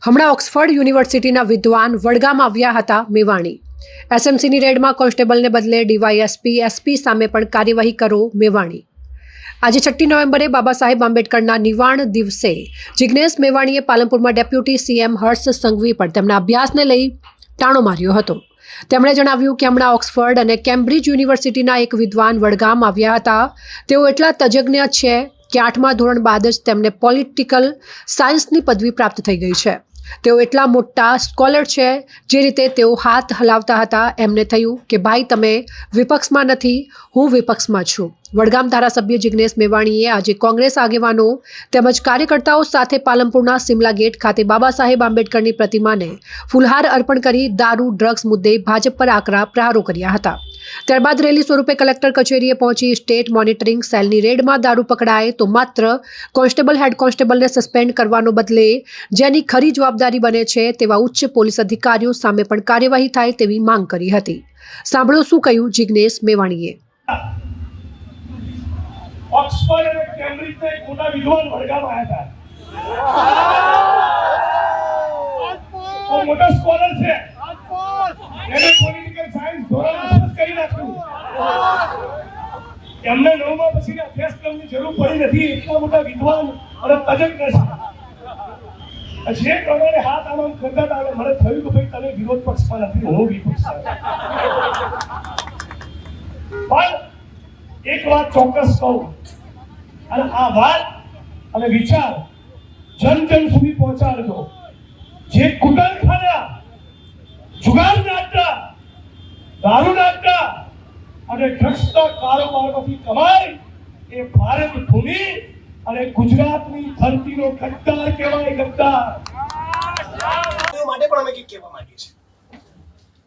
હમણાં ઓક્સફર્ડ યુનિવર્સિટીના વિદ્વાન વડગામ આવ્યા હતા મેવાણી. એસએમસીની રેડમાં કોન્સ્ટેબલને બદલે ડીવાયએસપી એસપી સામે પણ કાર્યવાહી કરો મેવાણી. આજે 6 નવેમ્બરે બાબા સાહેબ આંબેડકરના નિવાણ દિવસે જિગ્નેશ મેવાણીએ પાલનપુરમાં ડેપ્યુટી સીએમ હર્ષ સંઘવી પર તેમના અભ્યાસને લઈ ટાણો માર્યો હતો. તેમણે જણાવ્યું કે હમણાં ઓક્સફર્ડ અને કેમ્બ્રિજ યુનિવર્સિટીના એક વિદ્વાન વડગામ આવ્યા હતા. તેઓ એટલા તજજ્ઞ છે કે 8મા ધોરણ બાદ જ તેમને પોલિટિકલ સાયન્સની પદવી પ્રાપ્ત થઈ ગઈ છે. તેઓ એટલા મોટા સ્કોલર છે. જે રીતે તેઓ હાથ હલાવતા હતા એમને થયું કે ભાઈ તમે વિપક્ષમાં નથી, હું વિપક્ષમાં છું. વડગામ ધારાસભ્ય જિગ્નેશ મેવાણીએ આજે કોંગ્રેસ આગેવાનો તેમજ કાર્યકર્તાઓ સાથે પાલનપુરના સિમલા ગેટ ખાતે બાબા સાહેબ આંબેડકરની પ્રતિમાને ફૂલહાર અર્પણ કરી દારૂ ડ્રગ્સ મુદ્દે ભાજપ પર આકરા પ્રહારો કર્યા હતા. ત્યારબાદ રેલી સ્વરૂપે કલેક્ટર કચેરીએ પહોંચી સ્ટેટ મોનિટરિંગ સેલની રેડમાં દારૂ પકડાય તો માત્ર કોન્સ્ટેબલ હેડ કોન્સ્ટેબલને સસ્પેન્ડ કરવાનો બદલે જેની ખરી જવાબદારી બને છે તેવા ઉચ્ચ પોલીસ અધિકારીઓ સામે પણ કાર્યવાહી થાય તેવી માંગ કરી હતી. સાંભળો શું કહ્યું જિગ્નેશ મેવાણીએ. ઓક્સફર્ડ અને કેમ્બ્રિજના એક મોટા વિદ્વાન વડગામ આવ્યા હતા. મોટા સ્કોલર છે. એને પોલિટિકલ સાયન્સ ધોરણ કરી નાખ્યું. એમને 9મા પછીના અભ્યાસક્રમની જરૂર પડી નથી. એટલા મોટા વિદ્વાન અને તજજ્ઞ છે. જે પ્રમાણે હાથ આમ કરતા હતા મને થયું કે ભાઈ તમે વિરોધ પક્ષમાં નથી, હું વિપક્ષમાં છું. પણ એક વાત ચોક્કસ કહું, અને આ વાત અને વિચાર જન સુધી પહોંચાડજો. જે કુટનખાના, જુગાર નાટક, દારૂ નાટક અને ડ્રગ્સના કારોબારમાંથી કમાય એ ભારત ભૂમિ અને ગુજરાતની ધરતીનો ગદ્દાર કહેવાય, ગદ્દાર. માટે પણ અમે કંઈક કહેવા માંગીએ છીએ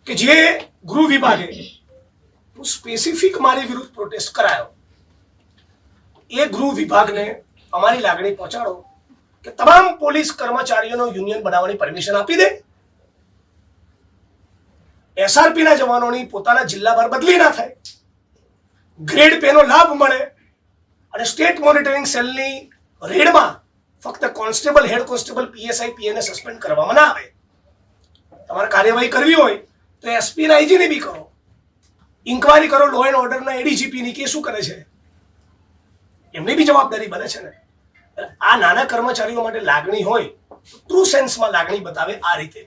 કે જે ગૃહ વિભાગે સ્પેસિફિક મારી વિરુદ્ધ પ્રોટેસ્ટ કરાયો, એ ગૃહ વિભાગને અમારી લાગણી પહોંચાડો કે તમામ પોલીસ કર્મચારીઓનો યુનિયન બનાવવાની પરમિશન આપી દે. એસઆરપી ના જવાનોની પોતાના જિલ્લા બહાર બદલી ના થાય, ગ્રેડ પે નો લાભ મળે અને સ્ટેટ મોનિટરિંગ સેલની રેડમાં ફક્ત કોન્સ્ટેબલ, હેડ કોન્સ્ટેબલ, પીએસઆઈ, પીએને સસ્પેન્ડ કરવામાં ના આવે. તમારે કાર્યવાહી કરવી હોય તો એસપી ના આઈજીની બી કરો, ઇન્કવાયરી કરો, લો એન્ડ ઓર્ડરના એડીજીપી ની કે શું કરે છે એમની બી જવાબદારી બને છે ને. આ નાના કર્મચારીઓ માટે લાગણી હોય ટ્રુ સેન્સમાં લાગણી બતાવે આ રીતે.